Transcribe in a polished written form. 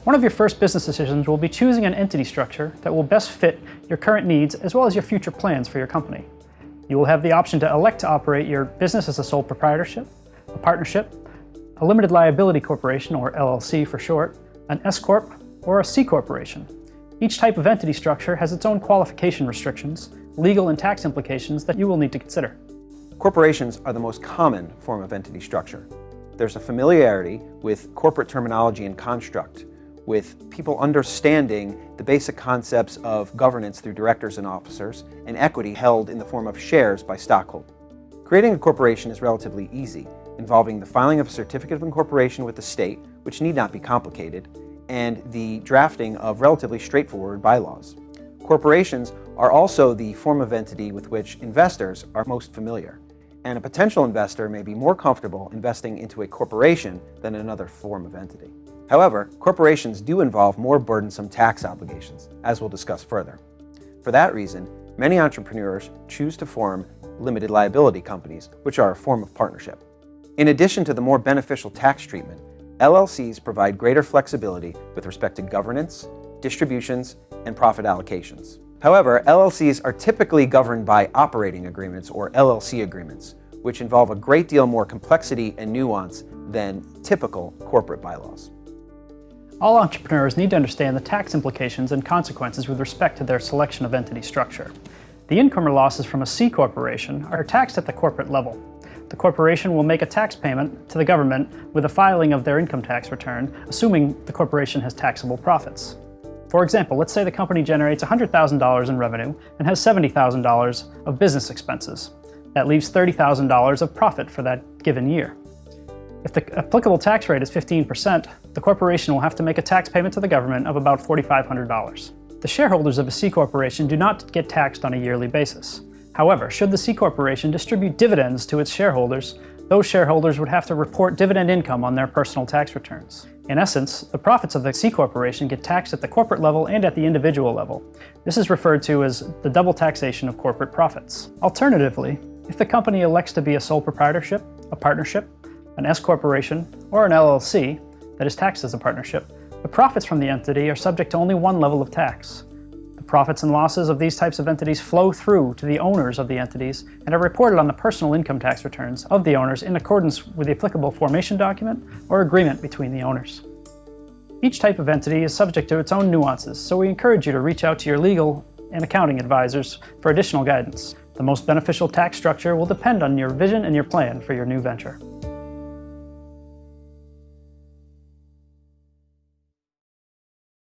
One of your first business decisions will be choosing an entity structure that will best fit your current needs as well as your future plans for your company. You will have the option to elect to operate your business as a sole proprietorship, a partnership, a limited liability corporation, or LLC for short, an S-corp, or a C corporation. Each type of entity structure has its own qualification restrictions, legal and tax implications that you will need to consider. Corporations are the most common form of entity structure. There's a familiarity with corporate terminology and construct, with people understanding the basic concepts of governance through directors and officers, and equity held in the form of shares by stockholders. Creating a corporation is relatively easy, involving the filing of a certificate of incorporation with the state, which need not be complicated, and the drafting of relatively straightforward bylaws. Corporations are also the form of entity with which investors are most familiar, and a potential investor may be more comfortable investing into a corporation than another form of entity. However, corporations do involve more burdensome tax obligations, as we'll discuss further. For that reason, many entrepreneurs choose to form limited liability companies, which are a form of partnership. In addition to the more beneficial tax treatment, LLCs provide greater flexibility with respect to governance, distributions, and profit allocations. However, LLCs are typically governed by operating agreements, or LLC agreements, which involve a great deal more complexity and nuance than typical corporate bylaws. All entrepreneurs need to understand the tax implications and consequences with respect to their selection of entity structure. The income or losses from a C corporation are taxed at the corporate level. The corporation will make a tax payment to the government with a filing of their income tax return, assuming the corporation has taxable profits. For example, let's say the company generates $100,000 in revenue and has $70,000 of business expenses. That leaves $30,000 of profit for that given year. If the applicable tax rate is 15%, the corporation will have to make a tax payment to the government of about $4,500. The shareholders of a C corporation do not get taxed on a yearly basis. However, should the C corporation distribute dividends to its shareholders, those shareholders would have to report dividend income on their personal tax returns. In essence, the profits of the C corporation get taxed at the corporate level and at the individual level. This is referred to as the double taxation of corporate profits. Alternatively, if the company elects to be a sole proprietorship, a partnership, an S corporation, or an LLC that is taxed as a partnership, the profits from the entity are subject to only one level of tax. The profits and losses of these types of entities flow through to the owners of the entities and are reported on the personal income tax returns of the owners in accordance with the applicable formation document or agreement between the owners. Each type of entity is subject to its own nuances, so we encourage you to reach out to your legal and accounting advisors for additional guidance. The most beneficial tax structure will depend on your vision and your plan for your new venture.